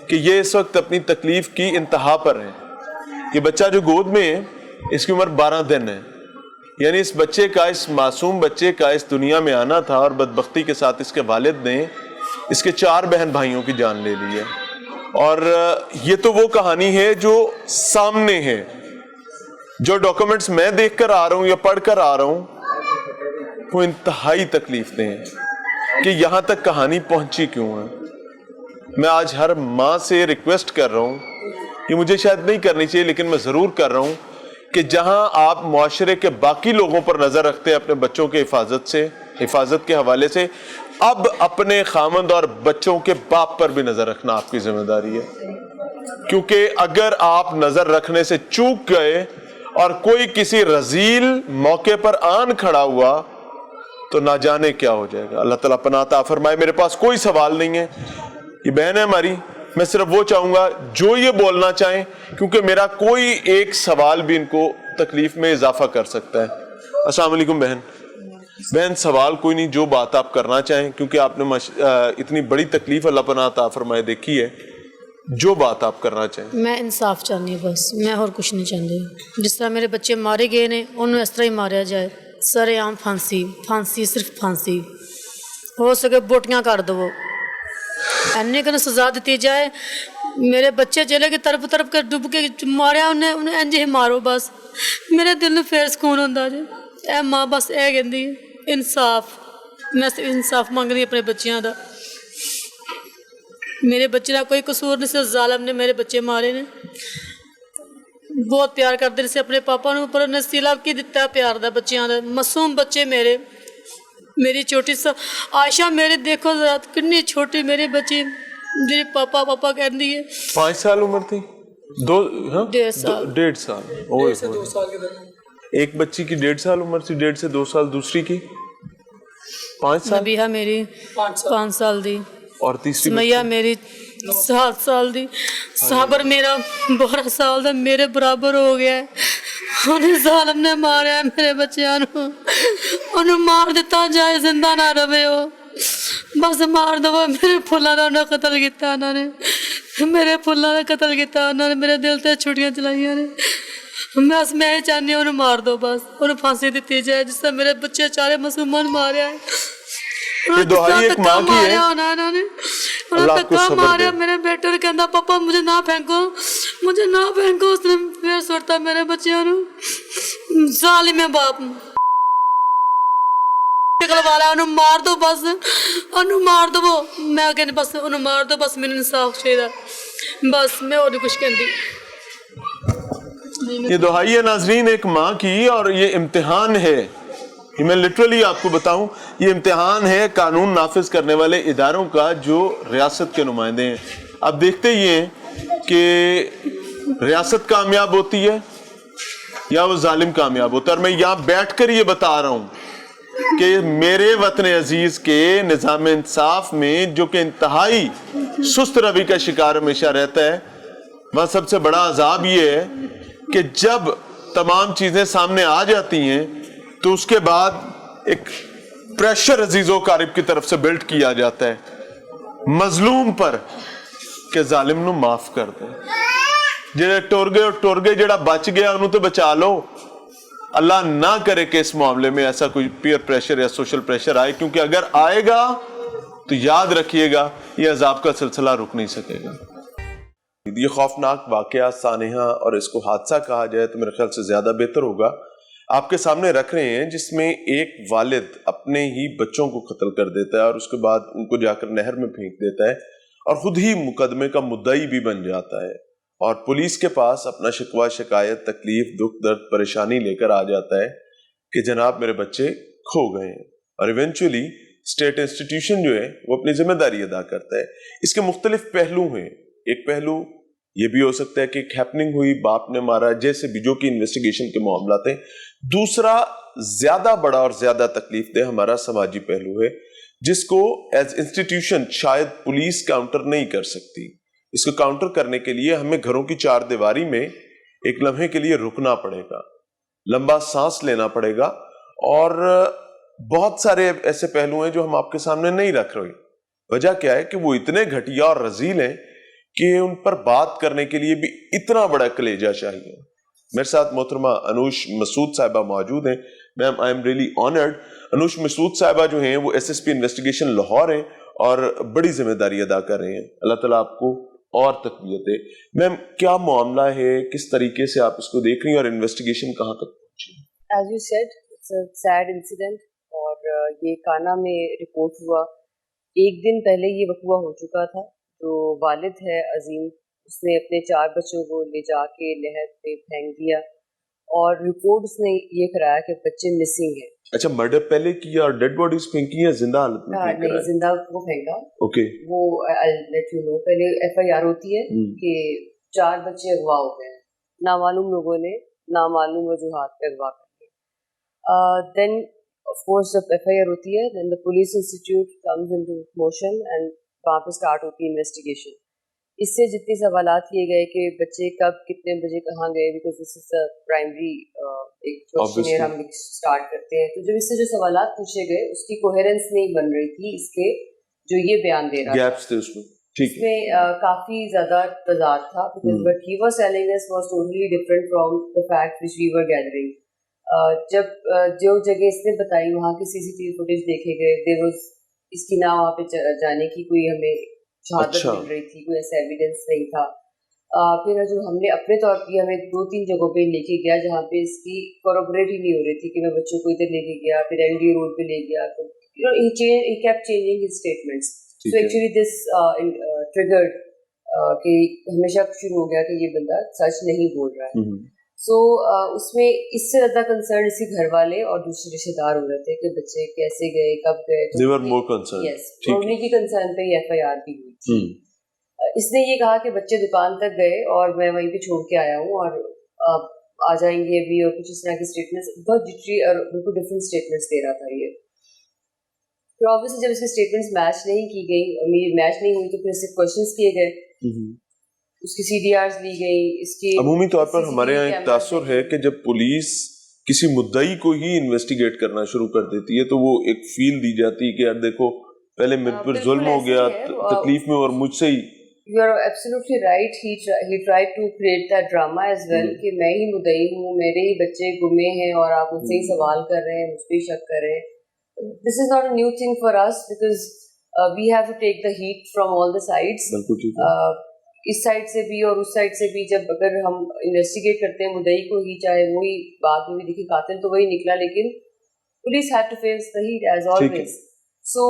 [SPEAKER 1] कि ये इस वक्त अपनी तकलीफ की इंतहा पर है। ये बच्चा जो गोद में है, इसकी उम्र 12 दिन है, यानी इस बच्चे का, इस मासूम बच्चे का इस दुनिया में आना था और बदबख्ती के साथ इसके वालिद ने इसके 4 बहन भाइयों की जान ले ली है। और ये तो वो कहानी है जो सामने है, जो डॉक्यूमेंट्स मैं देख कर आ रहा हूँ या पढ़ कर आ रहा हूँ वो इंतहाई तकलीफ दें हैं कि यहाँ तक कहानी पहुंची क्यों है। मैं आज हर माँ से रिक्वेस्ट कर रहा हूँ, ये मुझे शायद नहीं करनी चाहिए लेकिन मैं ज़रूर कर रहा हूँ, कि जहां आप मुआशरे के बाकी लोगों पर नजर रखते हैं अपने बच्चों के हिफाजत के हवाले से, अब अपने खामंद और बच्चों के बाप पर भी नजर रखना आपकी जिम्मेदारी है। क्योंकि अगर आप नजर रखने से चूक गए और कोई किसी रजील मौके पर आन खड़ा हुआ तो ना जाने क्या हो जाएगा। अल्लाह ताला पनाह अता फरमाए। मेरे पास कोई सवाल नहीं है, ये बहन है हमारी, मैं सिर्फ वो चाहूंगा जो ये बोलना चाहें, क्योंकि मेरा कोई एक सवाल भी इनको तकलीफ में इजाफा कर सकता है। अस्सलाम वालेकुम बहन, सवाल कोई नहीं, जो बात आप करना चाहें, क्योंकि आपने इतनी बड़ी तकलीफ अल्लाह पनाह अता फरमाए देखी है, जो बात आप करना चाहें।
[SPEAKER 5] मैं इंसाफ चाहनी हूँ बस, मैं और कुछ नहीं चाहती। जिस तरह मेरे बच्चे मारे गए ने उन्हें इस तरह ही मारा जाए, सरेआम फांसी, सिर्फ फांसी हो सके, बोटियां कर दो, अन्य को सजा दी जाए। मेरे बच्चे चले के तरफ के डुब के मारिया उन्हें इंज ही मारो, बस मेरे दिल में फिर सुकून होंदा जे। ए माँ बस ए कहती इंसाफ, मैं सिर्फ इंसाफ मंगदी अपने बच्चों का। मेरे बच्चे का कोई कसूर नहीं, सिर्फ जालिम ने मेरे बच्चे मारे ने। बहुत प्यार करते से अपने पापा नूं, पर उन्हें सिला की दिता प्यार दा बच्चों का। मासूम बच्चे मेरी छोटी सा आयशा, मेरे देखो जरा कितनी छोटी मेरे बच्ची, जी पापा कहती है।
[SPEAKER 1] 5 साल उम्र थी,
[SPEAKER 5] 1.5 साल।
[SPEAKER 1] 1.5 साल, ओए 2 साल के दरमियान एक बच्ची की 1.5 साल उम्र थी, 1.5 से 2 साल, दूसरी की 5 साल,
[SPEAKER 5] नबीहा मेरी 5 साल दी,
[SPEAKER 1] और तीसरी
[SPEAKER 5] मैया मेरी 7 साल दी, साबर मेरा 12 साल दा मेरे बराबर हो गया है। उन्हें जालिम ने मारा मेरे बच्चों को, उन्हें मार दिता जाए, जिंदा ना रहे हो, बस मार दो। मेरे फुल्लां दा उन्हें कतल किया, उन्होंने मेरे फुल्लां दा कतल किया, उन्होंने मेरे दिल ते छुट्टियां चलाइया ने। बस मैं चाहनी हूं उन्हें मार दो, बस उन्हें फांसी दी जाए, जिससे मेरे बच्चे 4 मासूमान मारे है।
[SPEAKER 1] ये दुआई एक माँ की है।
[SPEAKER 5] उन्होंने धक्का मारा मेरे बेटे ने, कहता पापा मुझे ना फेंको, मुझे ना फेंको। उसने फिर सुटता मेरे बच्चों को। जालिम है बाप, वाला उन्हें मार दो, बस उन्हें मार दो। मैं कहनी बस उन्हें मार दो, बस मैंने इंसाफ चाहिए, बस मैं और कुछ कहती।
[SPEAKER 1] ये दुआई है नाजरीन एक माँ की, और ये इम्तिहान है, ये मैं लिटरली आपको बताऊं, ये इम्तिहान है कानून नाफिज करने वाले इदारों का जो रियासत के नुमाइंदे हैं। अब देखते ही हैं कि रियासत कामयाब होती है या वो जालिम कामयाब होता है। और मैं यहाँ बैठकर ये बता रहा हूँ कि मेरे वतन अजीज के निज़ाम इंसाफ में, जो कि इंतहाई सुस्त रवि का शिकार हमेशा रहता है, वहाँ सबसे बड़ा अजाब ये है कि जब तमाम चीजें सामने आ जाती हैं तो उसके बाद एक प्रेशर अजीजो कारिब की तरफ से बिल्ड किया जाता है मजलूम पर कि जालिम नू माफ कर दे, जेड़े टुर गए जेड़ा बच गया उन्होंने तो बचा लो। अल्लाह ना करे कि इस मामले में ऐसा कोई पीयर प्रेशर या सोशल प्रेशर आए, क्योंकि अगर आएगा तो याद रखिएगा ये अजाब का सिलसिला रुक नहीं सकेगा। ये खौफनाक वाकया सानेहा, और इसको हादसा कहा जाए तो मेरे ख्याल से ज्यादा बेहतर होगा, आपके सामने रख रहे हैं, जिसमें एक वालिद अपने ही बच्चों को कत्ल कर देता है और उसके बाद उनको जाकर नहर में फेंक देता है और खुद ही मुकदमे का मुद्दई भी बन जाता है और पुलिस के पास अपना शिकवा शिकायत तकलीफ दुख दर्द परेशानी लेकर आ जाता है कि जनाब मेरे बच्चे खो गए हैं। और इवेंचुअली स्टेट इंस्टीट्यूशन जो है वो अपनी जिम्मेदारी अदा करता है। इसके मुख्तलिफ पहलू हैं। एक पहलू ये भी हो सकता है कि एक हैपनिंग हुई, बाप ने मारा, जैसे भी जो कि इन्वेस्टिगेशन के मामला थे। दूसरा ज्यादा बड़ा और ज्यादा तकलीफ दे हमारा समाजी पहलू है, जिसको एज इंस्टीट्यूशन शायद पुलिस काउंटर नहीं कर सकती। اس کو काउंटर करने के लिए हमें घरों की चार दीवारी में एक लम्हे के लिए रुकना पड़ेगा, लंबा सांस लेना पड़ेगा, और बहुत सारे ऐसे पहलू हैं जो हम आपके सामने नहीं रख रहे। वजह क्या है कि वो इतने घटिया और रजील हैं कि उन पर बात करने के लिए भी इतना बड़ा कलेजा चाहिए। मेरे साथ मोहतरमा अनूश मसूद साहिबा मौजूद हैं। Ma'am, I am really honoured. Anoosh Masood साहिबा जो हैं वो एसएसपी इन्वेस्टिगेशन लाहौर हैं और बड़ी जिम्मेदारी अदा कर रहे हैं। अल्लाह ताला आपको और तकवीत दे। मैम, क्या मामला है, किस तरीके से आप इसको देख रही हैं और इन्वेस्टिगेशन कहाँ तक पहुंची?
[SPEAKER 6] As you said, it's a sad incident और ये काना में रिपोर्ट हुआ। एक दिन पहले ये वक़ुआ हो चुका था। जो वालिद है अजीम, उसने अपने 4 बच्चों को ले जाके नहर पे फेंक दिया और रिपोर्ट उसने ये कराया कि बच्चे मिसिंग हैं।
[SPEAKER 1] अच्छा, मर्डर पहले किया और डेड बॉडीज फेंकी या जिंदा हालत में फेंक
[SPEAKER 6] नहीं,
[SPEAKER 1] रहा है?
[SPEAKER 6] जिंदा को फेंका।
[SPEAKER 1] ओके,
[SPEAKER 6] वो I'll let you know, पहले FIR होती है कि 4 बच्चे अगवा हो गए हैं, नामालूम लोगों ने नामालूम वजूहात पे अगवा कर लिया। देन ऑफ कोर्स जब FIR होती है, then the police institute comes into motion and वहाँ पे स्टार्ट होती है इन्वेस्टिगेशन। इससे जितने सवालात किए गए कि बच्चे कब कितने बजे कहाँ गए, because this is the primary एक क्वेश्चनियर हम स्टार्ट करते हैं, तो जब इससे जो सवालात पूछे गए उसकी कोहेरेंस नहीं बन रही थी इसके जो ये बयान दे रहा
[SPEAKER 1] गैप्स थे उसमें, ठीक है।
[SPEAKER 6] इसमें काफी ज्यादा तजाद था, because what he was telling us was totally different from the fact which we were gathering. जब जो जगह इसने बताई वहाँ की CCTV फुटेज देखे गए, देयर वाज इसकी ना वहाँ पे जाने की कोई हमें शहादत मिल रही थी, कोई ऐसा एविडेंस नहीं था। फिर जो हमने अपने तौर पर हमें 2-3 जगहों पे लेके गया जहाँ पे इसकी कोरोबरेट ही नहीं हो रही थी कि मैं बच्चों को इधर लेके गया, फिर LD रोड पे ले गया, तो he kept changing his statements. So actually this triggered कि हमेशा शुरू हो गया कि ये बंदा सच नहीं बोल रहा है। सो उसमें इससे ज्यादा कंसर्न इसके घर वाले और दूसरे रिश्तेदार हो रहे थे कि बच्चे कैसे गए, कब गए।
[SPEAKER 1] They were more concerned.
[SPEAKER 6] Yes, उन्हीं की कंसर्न पे FIR भी हुई थी। इसने ये कहा कि बच्चे दुकान तक गए और मैं वहीं पे छोड़ के आया हूँ और आ जाएंगे अभी, और कुछ इस तरह की स्टेटमेंट्स, बहुत जिटरी और बिल्कुल डिफरेंट स्टेटमेंट्स दे रहा था ये। तो ऑब्वियसली जब इसकी स्टेटमेंट्स मैच नहीं की गई, मेरी मैच नहीं हुई, तो फिर इससे क्वेश्चंस किए गए, उसकी CDRs ली गई। इसकी
[SPEAKER 1] अमूमी तौर पर हमारे यहाँ एक तासुर है कि जब पुलिस किसी मुद्दई को ही इन्वेस्टिगेट करना शुरू कर देती है तो वो एक फील दी जाती है कि यार देखो पहले मेरे पर जुल्म हो गया, तकलीफ में, और मुझसे ही।
[SPEAKER 6] You are absolutely right. He tried to create that drama as well कि मैं ही मुद्दई हूँ, मेरे ही बच्चे गुमे हैं और आप मुझसे ही सवाल कर रहे हैं, मुझ पे शक कर रहे हैं। This is not a new thing for us because we have to take the heat from all the sides. इस साइड से भी और उस साइड से भी। जब अगर हम इन्वेस्टिगेट करते हैं मुद्दई को ही, चाहे वही बाद में भी देखिए कातिल तो वही निकला, लेकिन police had to face the heat as always. So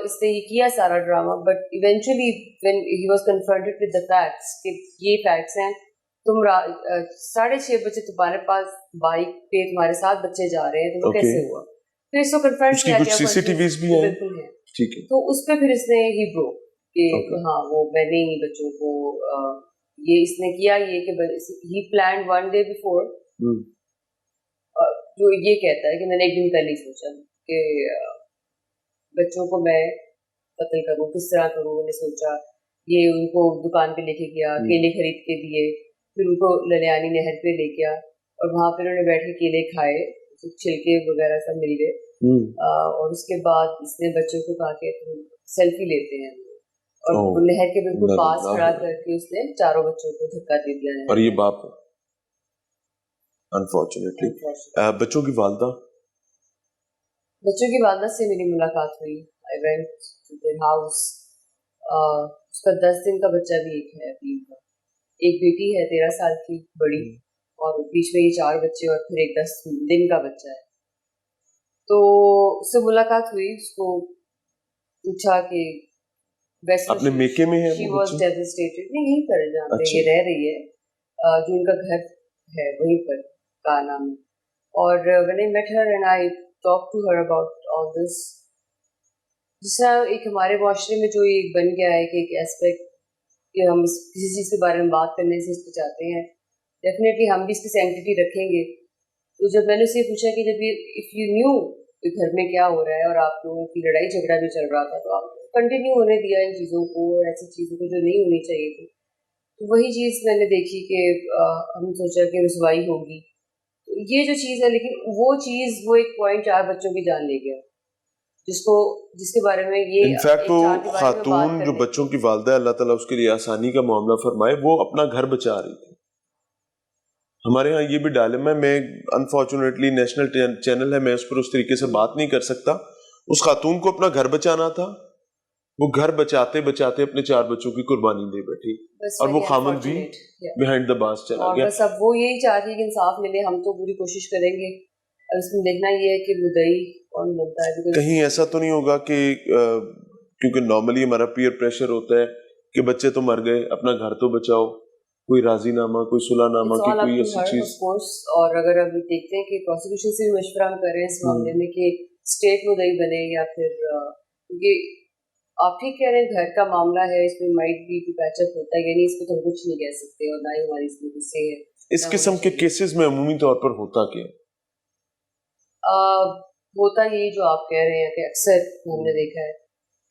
[SPEAKER 6] इसने ये किया सारा drama, but eventually when he was confronted with the facts कि ये फैक्ट्स हैं, तुम 6:30 बजे तुम्हारे पास बाइक पे तुम्हारे 7 बच्चे जा रहे हैं, तो वो कैसे हुआ? फिर इसको कन्फ्रंट किया गया, CCTVs भी हैं, बिल्कुल है, ठीक है। तो उस पे फिर इसने ही ब्रोक कि हाँ वो मैंने ही बच्चों को ये इसने किया, ये कि ही प्लान 1 day बिफोर, जो ये कहता है कि मैंने एक दिन पहले ही सोचा कि बच्चों को मैं कत्ल करूँ, किस तरह करूँ। मैंने सोचा ये उनको दुकान पे लेके गया, केले खरीद के दिए, फिर उनको ललियानी नहर पे ले गया और वहाँ पे उन्होंने बैठ के केले खाए, छिलके वगैरह सब मिल गए। और उसके बाद इसने बच्चों को कहा कि तुम सेल्फी लेते हैं, और नहर के बिल्कुल पास खड़ा करके उसने 4 बच्चों को धक्का दे दिया है।
[SPEAKER 1] और ये बाप अनफॉर्चुनेटली। बच्चों की वालदा से मेरी मुलाकात हुई। I went to their house. उसका 10 दिन का बच्चा भी एक है अभी का, एक बेटी है 13 साल की बड़ी, और बीच में ये 4 बच्चे और फिर एक 10 दिन का बच्चा है। तो उससे मुलाकात हुई, उसको पूछा कि अपने मेके में है, she was devastated। नहीं, यहीं पर जहाँ पे ये रह रही है, जो इनका घर है वहीं पर काना में। और when I met her and I talked to her about all this, जिस तरह एक हमारे माशरे में जो एक बन गया है कि एक एस्पेक्ट कि हम किसी चीज़ के बारे में बात करने से हिचकिचाते हैं, डेफिनेटली हम भी इसकी सैंक्टिटी रखेंगे। तो जब मैंने उससे पूछा कि जब ये इफ़ यू न्यू कि घर में क्या हो रहा है और आप लोगों की लड़ाई झगड़ा भी चल रहा था, तो आप कंटिन्यू होने दिया इन चीज़ों को, ऐसी चीज़ों को जो नहीं होनी चाहिए थी।
[SPEAKER 6] تو وہی چیز میں نے دیکھی کہ ہم سوچا کہ رسوائی ہوگی، یہ جو چیز ہے، لیکن وہ چیز وہ ایک پوائنٹ 4 بچوں کی جان لے گیا، جس کے بارے میں یہ
[SPEAKER 1] انفیکٹ وہ خاتون جو بچوں کی والدہ، اللہ تعالیٰ اس کے لیے آسانی کا معاملہ فرمائے، وہ اپنا گھر بچا رہی تھی. ہمارے ہاں یہ بھی ڈالم ہے، میں انفارچونیٹلی نیشنل چینل ہے، میں اس پر اس طریقے سے بات نہیں کر سکتا. اس خاتون کو اپنا گھر بچانا تھا، وہ گھر بچاتے بچاتے اپنے 4 بچوں کی قربانی دے بیٹھی، اور وہ خامد بھی بیہائنڈ دا باس چلا گیا.
[SPEAKER 6] بس اب وہ یہی چاہتی ہے کہ انصاف ملے. ہم تو پوری کوشش کریں گے، اس میں دیکھنا یہ ہے کہ مدعی کون بنتا ہے.
[SPEAKER 1] کہیں ایسا تو نہیں ہوگا کہ کیونکہ نارملی ہمارا پیئر پریشر ہوتا ہے کہ بچے تو مر گئے، اپنا گھر تو بچاؤ، کوئی راضی نامہ، کوئی صلح نامہ کی کوئی ایسی چیز.
[SPEAKER 6] اور اگر اب دیکھتے ہیں کہ پروسیکیوشن سے بھی مشورہ ہم کر رہے ہیں اس معاملے میں کہ اسٹیٹ مدعی بنے یا پھر، کیونکہ آپ ٹھیک کہہ رہے ہیں گھر کا معاملہ ہے، اس میں مائٹ بھی پیچ اپ ہوتا ہے، یعنی اس کو تو ہم کچھ نہیں کہہ سکتے، اور نہ ہی ہماری اس میں غصے ہے.
[SPEAKER 1] اس قسم کے کیسز میں عمومی طور پر ہوتا کیا
[SPEAKER 6] ہوتا یہی جو آپ کہہ رہے ہیں کہ اکثر ہم نے دیکھا ہے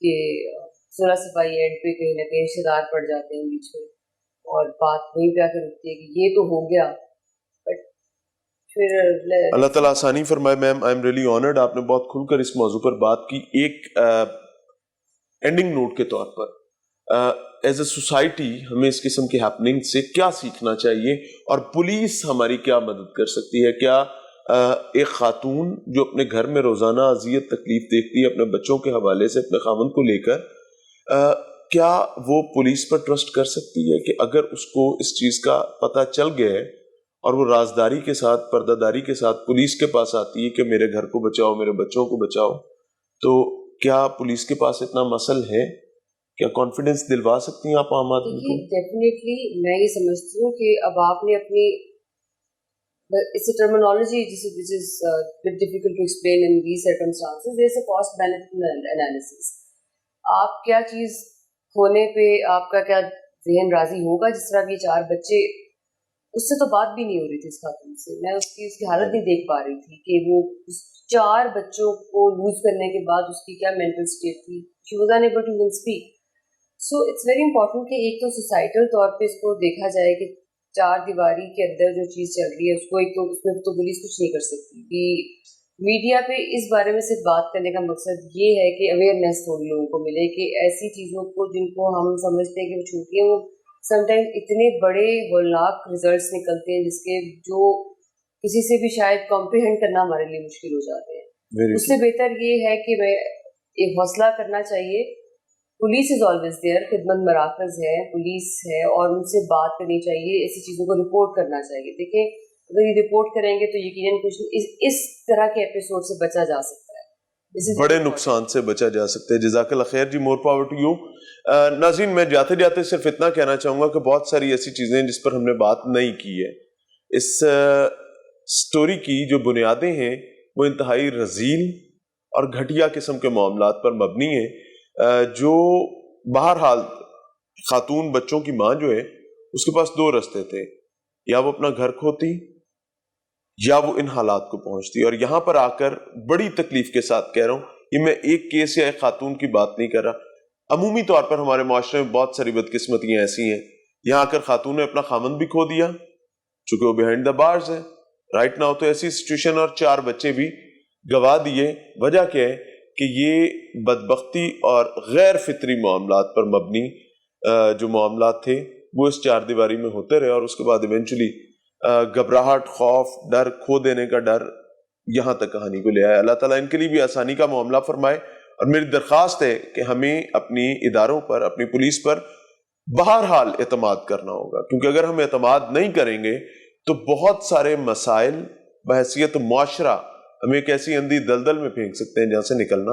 [SPEAKER 6] کہ 16 صفائی اینڈ پہ کہیں نہ کہیں رشتے دار پڑ جاتے ہیں بیچ میں، اور بات وہیں پہ آ کے رکتی ہے کہ یہ تو ہو گیا، بٹ پھر
[SPEAKER 1] اللہ تعالیٰ آسانی فرمائے. میم آئی ایم ریئلی آنرڈ، آپ نے بہت کھل کر اس موضوع پر بات کی. ایک اینڈنگ نوٹ کے طور پر ایز اے سوسائٹی ہمیں اس قسم کے ہیپننگ سے کیا سیکھنا چاہیے، اور پولیس ہماری کیا مدد کر سکتی ہے؟ کیا ایک خاتون جو اپنے گھر میں روزانہ اذیت تکلیف دیکھتی ہے اپنے بچوں کے حوالے سے، اپنے خاوند کو لے کر، کیا وہ پولیس پر ٹرسٹ کر سکتی ہے کہ اگر اس کو اس چیز کا پتہ چل گیا ہے اور وہ رازداری کے ساتھ، پردہ داری کے ساتھ پولیس کے پاس آتی ہے کہ میرے گھر کو بچاؤ، میرے بچوں کو بچاؤ، تو کیا پولیس کے پاس اتنا مسل ہے؟ کیا کانفیڈنس دلوا سکتی ہیں آپ عام آدمی کو؟
[SPEAKER 6] ڈیفینیٹلی میں یہ سمجھتی ہوں کہ اب آپ نے اپنی it's a terminology which is bit difficult to explain in these circumstances. There is a cost benefit analysis. آپ کیا چیز کھونے پہ آپ کا کیا ذہن راضی ہوگا؟ جس طرح یہ 4 بچے، اس سے تو بات بھی نہیں ہو رہی تھی اس خاتون سے، میں اس کی حالت نہیں دیکھ پا رہی تھی کہ وہ 4 بچوں کو لوز کرنے کے بعد اس کی کیا مینٹل اسٹیٹ تھی. she was unable to even speak. So it's very important کہ ایک تو سوسائٹل طور پہ اس کو دیکھا جائے کہ 4 دیواری کے اندر جو چیز چل رہی ہے اس کو ایک تو اس میں تو پولیس کچھ نہیں کر سکتی. کہ میڈیا پہ اس بارے میں صرف بات کرنے کا مقصد یہ ہے کہ اویئرنیس تھوڑی لوگوں کو ملے کہ ایسی چیزوں کو جن کو ہم سمجھتے ہیں کہ وہ چھوٹی ہیں، وہ سم ٹائم اتنے بڑے ہولناک ریزلٹس نکلتے ہیں جس کے جو کسی سے بھی شاید کمپریہینڈ کرنا ہمارے لیے مشکل ہو جاتے ہیں. اس سے بہتر یہ ہے کہ میں ایک حوصلہ کرنا چاہیے. پولیس از آلویز دیئر، خدمت مراکز ہے، پولیس ہے، اور ان سے بات کرنی چاہیے، ایسی چیزوں کو رپورٹ کرنا چاہیے. دیکھیں اگر یہ رپورٹ کریں گے تو یقیناً کچھ اس طرح کے ایپیسوڈ سے بچا جا سکتا ہے،
[SPEAKER 1] بڑے نقصان سے بچا جا سکتا ہے. جزاک اللہ خیر جی، مور پاور ٹو یو. ناظرین میں جاتے جاتے صرف اتنا کہنا چاہوں گا کہ بہت ساری ایسی چیزیں جس پر ہم نے بات نہیں کی ہے. اس سٹوری کی جو بنیادیں ہیں وہ انتہائی رذیل اور گھٹیا قسم کے معاملات پر مبنی ہیں. جو بہرحال خاتون بچوں کی ماں جو ہے اس کے پاس 2 رستے تھے، یا وہ اپنا گھر کھوتی یا وہ ان حالات کو پہنچتی. اور یہاں پر آ کر بڑی تکلیف کے ساتھ کہہ رہا ہوں، یہ میں ایک کیس یا ایک خاتون کی بات نہیں کر رہا، عمومی طور پر ہمارے معاشرے میں بہت ساری بدقسمتیاں ایسی ہیں. یہاں آ کر خاتون نے اپنا خامند بھی کھو دیا چونکہ وہ بیہائنڈ دا بارز ہے رائٹ ناؤ، تو ایسی سچویشن، اور 4 بچے بھی گوا دیے. وجہ کیا ہے کہ یہ بدبختی اور غیر فطری معاملات پر مبنی جو معاملات تھے وہ اس 4 دیواری میں ہوتے رہے، اور اس کے بعد ایونچولی گھبراہٹ، خوف، ڈر، کھو دینے کا ڈر یہاں تک کہانی کو لے آیا. اللہ تعالیٰ ان کے لیے بھی آسانی کا معاملہ فرمائے. اور میری درخواست ہے کہ ہمیں اپنی اداروں پر، اپنی پولیس پر بہرحال اعتماد کرنا ہوگا، کیونکہ اگر ہم اعتماد نہیں کریں گے تو بہت سارے مسائل بحیثیت معاشرہ ہمیں ایک ایسی اندھی دلدل میں پھینک سکتے ہیں جہاں سے نکلنا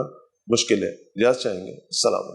[SPEAKER 1] مشکل ہے. اجازت چاہیں گے. السلام علیکم.